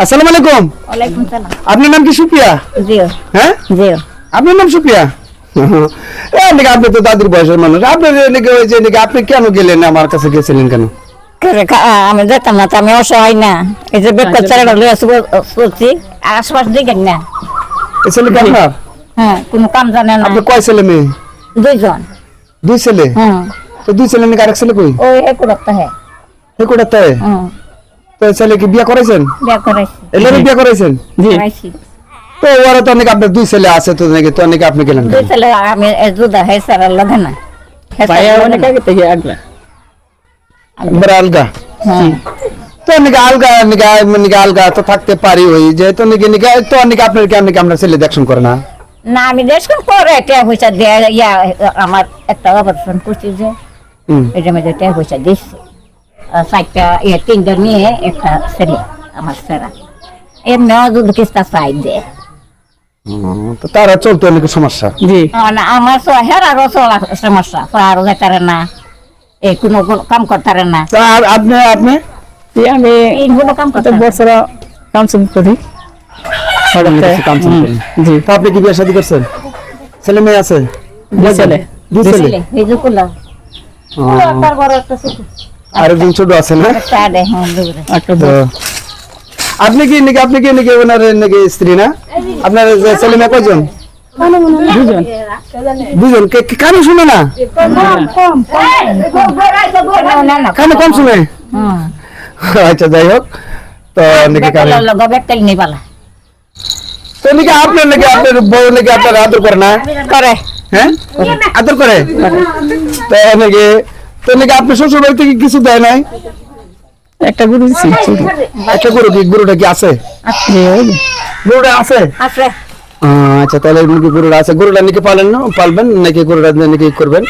আসসালামু আলাইকুম। ওয়ালাইকুম সালাম। আপনার নাম কি সুপিয়া? জি হ্যাঁ জি। আপনার নাম সুপিয়া? নাকি আপনি তো দাদির বয়সের মানুষ, আপনার নাকি ওই যে নাকি আপনি কেন গেলেন আমার কাছে, গেছিলেন কেন? আমি যেতাম না তো, আমি অসহায় না। এই যে বেকার ছেলেটা লইয়া চলছি, আশপাশ দেখেন না। এই ছেলে কি আপনার? হ্যাঁ, কোনো কাম জানে না। আপনার কয় ছেলে মেয়ে? দুইজন। দুই ছেলে? হুম। তো দুই ছেলে নাকি আরেক ছেলে কই? ওই একুড়াতে হ্যাঁ। এই কোটাতে? হুম। তো এই ছেলে কি বিয়ে করেছেন? বিয়া করাইছি। এলারে বিয়ে করেছেন? করাইছি। তো ওরা তো নাকি আপনার দুই ছেলে আছে, তো নাকি তো নাকি আপনি গেলেন দুই কেন? ছেলে আমি জুদা হে সারা লাগে না। ভাইয়া অনেক আগে থেকে আগলা। আমরা আলগা। হ্যাঁ। তো নাকি আলগা নাকি আলগা তো থাকতে পারি, ওই যে তো নাকি নাকি তো নাকি আপনার কেন নাকি আপনার ছেলে দেখশন করে না? না আমি দেশখন করে টাকা পয়সা দিয়ে ইয়া আমার একটা অপারেশন করছি যে হুম। এটা মধ্যে টাকা পয়সা দিচ্ছি। চারটা তিনটা নিয়ে একটা ছেলে আমার ছেড়া এমনিও যদি কিস্তা চাই দে। তো তারা চলতো নাকি সমস্যা? জি আমার হেরারও চলা সমস্যা, আরো যেতারে না, এই কোনো কাম করতারে না, তা আপনি আপনি জি আমি এই কোনো কাম করতে বছর কাউন্সিল করি। জি তা আপনি কি বিয়ে শাদী করছেন? ছেলে মেয়ে আছে? দুই ছেলে। দুই ছেলে? এই যে করলাম ও, তার বড় একটা ছোট আরেকজন ছোট আছে না? একটা আডে, হ্যাঁ দুপুরে। একটা তো আপনি কি নাকি ওনার নাকি স্ত্রী না? আপনার যে ছেলে মেয়ে কয়জন? দুজন। দুজন। কানে শুনে না? না না কানে কম শুনে? হুম আচ্ছা যাই হোক, তো নাকি কানে বেকাল নেই পালা তো নাকি আপনার নাকি আপনার বউ নাকি আপনার আদর করে না? করে। হ্যাঁ আদর করে? তো নাকি তো নাকি আপনি শ্বশুর বাড়ি থেকে কিছু দেয় নাই? একটা গরু দিছি ছোট। একটা গরুটা কি আছে? জি, ওই যে। গরুটা আছে? আছে আচ্ছা তাহলে নাকি গরুটা আছে, গরুটা নাকি পালবেন নাকি গরুটা নাকি করবেন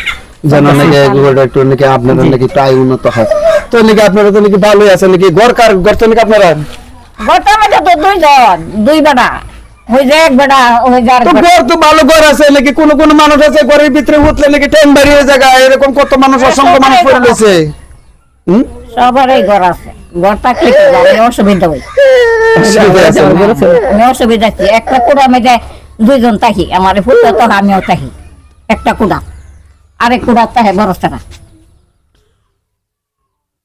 যেন নাকি গরুটা একটু নাকি আপনাদের নাকি প্রায় উন্নত হয়। তো নাকি আপনারা তো নাকি ভালোই আছে নাকি, ঘর তো নাকি আপনারা? বর্তমানে তো দুইজন, দুই বেড়া ওই যে এক বেড়া ওই যার তো ঘর তো ভালো ঘর আছে নাকি, কোন কোন মানুষ আছে ঘরের ভিতরে উঠলে নাকি ট্রেন বাড়িয়ে জায়গা, এরকম কত মানুষ অসংখ্য মানুষ পড়ে রয়েছে। সবারই ঘর আছে, ঘর থাকলে কি হবে? আমি অসুবিধা হই, আমি অসুবিধা কি, একটা কুড়া মেঝে দুইজন থাকি, আমার ফুটো তো আমিও থাকি একটা কুড়া, আরেক কুড়া থাকে বড় তারা।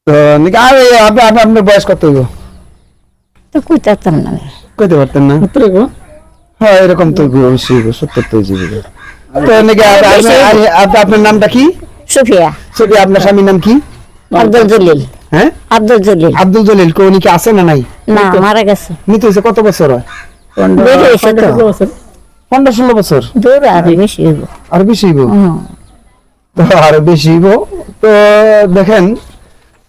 তো নাকি আর আপনার বয়স কত হইব? তো কইতাম না কইতে পারতেন না? পুত্র গো। হ্যাঁ এরকম তো অবশ্যই 70 তো জীবিকা। তো নাকি আপনার নামটা কি? সুফিয়া ছবি আপনার স্বামীর নাম কি? আব্দুল জলিল। হ্যাঁ আব্দুল জলিল আব্দুল জলিল। উনি কি আছে না নাই? না মারা গেছে, মৃত্যু হয়েছে কত বছর হয়? বেড়ে হয়েছে তো 15-16 বছর? দূর আরো বেশি হইব। আরো বেশি হইব? তো আরো বেশি হইব। তো দেখেন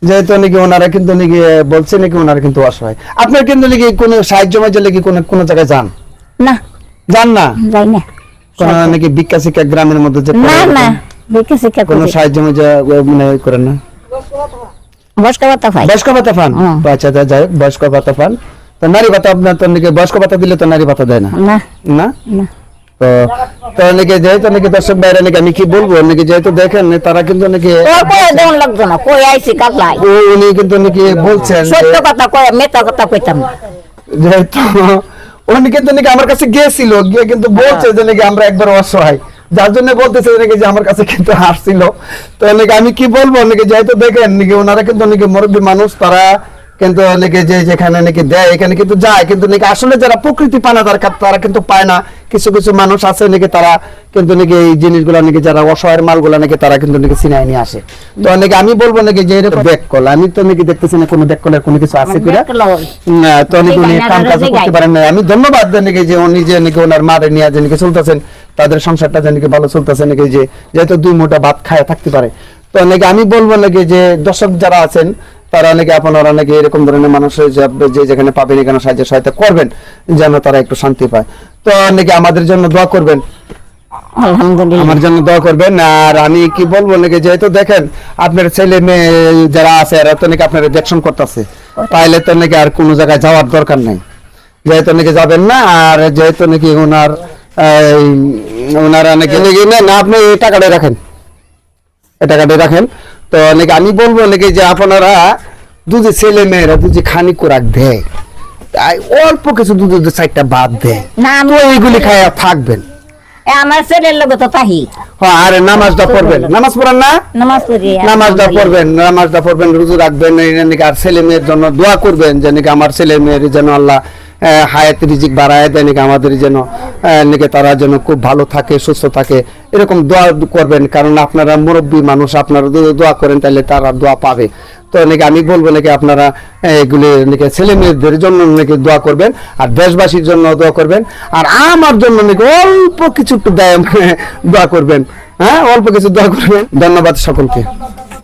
যেহেতু নাকি ওনারা কিন্তু নাকি বলছে নাকি ওনারা কিন্তু অসহায়, আপনার কিন্তু নাকি কোনো সাহায্য মাঝে নাকি কোনো জায়গায় যান না যান না? যাই না কোন নাকি ভিক্ষা শিক্ষা গ্রামের মধ্যে যে না না দেখে শিক্ষা কোনো করি, সাহায্য মাঝে মানে করেন না? বসকা ভাতা পাই। বয়স্ক ভাতা পান? তো আচ্ছা যাই হোক, বয়স্ক ভাতা পান। তো নারী ভাতা আপনার তো নাকি বয়স্ক ভাতা দিলে তো নারী ভাতা দেয় না না না? না তো তো নাকি যেহেতু নাকি দর্শক বাইরে নাকি আমি কি বলবো নাকি যেহেতু দেখেন তারা কিন্তু নাকি তোর কয়ে দেন লাগতো না, কই আইছি কাটলাই উনি কিন্তু নাকি বলছেন যে সত্য কথা কয়ে মেথা কথা কইতাম না। যেহেতু উনি কিন্তু নাকি আমার কাছে গিয়েছিল, গিয়ে কিন্তু বলছে যে নাকি আমরা একবার অসহায়, যার জন্য বলতেছে নাকি যে আমার কাছে কিন্তু হাসছিল। তো নাকি আমি কি বলবো নাকি যেহেতু দেখেন নাকি ওনারা কিন্তু নাকি মুরব্বী মানুষ, তারা কিন্তু নাকি যে যেখানে নাকি দেয় এখানে কিন্তু যায়, কিন্তু নাকি আসলে যারা প্রকৃতি পায় না তারা কিন্তু পায় না। কিছু কিছু মানুষ আছে নাকি তারা কিন্তু নাকি এই জিনিসগুলো নাকি যারা অসহায়ের মালগুলো নাকি তারা কিন্তু নাকি ছিনাই নিয়ে আসে। তো নাকি আমি বলবো নাকি যে এরকম ব্যাক কল, আমি তো নাকি দেখতেছি না কোনো ব্যাক কলের কোনো কিছু আছে কিনা। না তো নাকি উনি কাম কাজ করতে পারেন না। আমি ধন্যবাদ দেন নাকি যে উনি যে নাকি ওনার মারে নিয়ে যে নাকি চলতেছেন, তাদের সংসারটা যে নাকি ভালো চলতেছে নাকি, যে যেহেতু দুই মুঠা ভাত খায় থাকতে পারে। তো নাকি আমি বলবো নাকি যে দর্শক যারা আছেন তারা নাকি আপনারা নাকি এরকম ধরনের মানুষের যে যেখানে পাবেন এখানে সাহায্য সহায়তা করবেন যেন তারা একটু শান্তি পায়। তো নাকি আমাদের জন্য দোয়া করবেন, আলহামদুলিল্লাহ আমার জন্য দোয়া করবেন। আর আমি কি বলবো নাকি যেহেতু দেখেন আপনার ছেলে মেয়ে যারা আছে এরা তো নাকি আপনার দেখশন করতেছে, তাইলে তো নাকি আর কোনো জায়গায় যাওয়ার দরকার নাই, যেহেতু নাকি যাবেন না। আর যেহেতু নাকি ওনারা নাকি না আপনি এই টাকাটা রাখেন, এই টাকাটা রাখেন। তো নাকি আমি বলবো নাকি যে আপনারা দুজি ছেলে মেয়েরা দুজি খানি কোরাক দেয়, অল্প কিছু দুধের সাইডটা বাদ দেয়, না তো আমি এইগুলি খাইয়া থাকবেন। আমার ছেলের লোক তো তাহি হ্যাঁ, আরে নামাজটা পড়বেন, নামাজ পড়েন না? নামাজ পড়ি নামাজটা পড়বেন, নামাজটা পড়বেন, রোজা রাখবেন, আর ছেলে মেয়ের জন্য দোয়া করবেন যে নাকি আমার ছেলে মেয়ের যেন আল্লাহ হায়াত রিজিক বাড়ায় দেয়, নাকি আমাদের যেন নাকি তারা যেন খুব ভালো থাকে, সুস্থ থাকে, এরকম দোয়া করবেন। কারণ আপনারা মুরব্বী মানুষ, আপনারা যদি দোয়া করেন তাহলে তারা দোয়া পাবে। তো নাকি আমি বলবো নাকি আপনারা এগুলি নাকি ছেলে মেয়েদের জন্য নাকি দোয়া করবেন, আর দেশবাসীর জন্য দোয়া করবেন, আর আমার জন্য নাকি অল্প কিছু একটু দোয়া করবেন। হ্যাঁ, অল্প কিছু দোয়া করবেন। ধন্যবাদ সকলকে।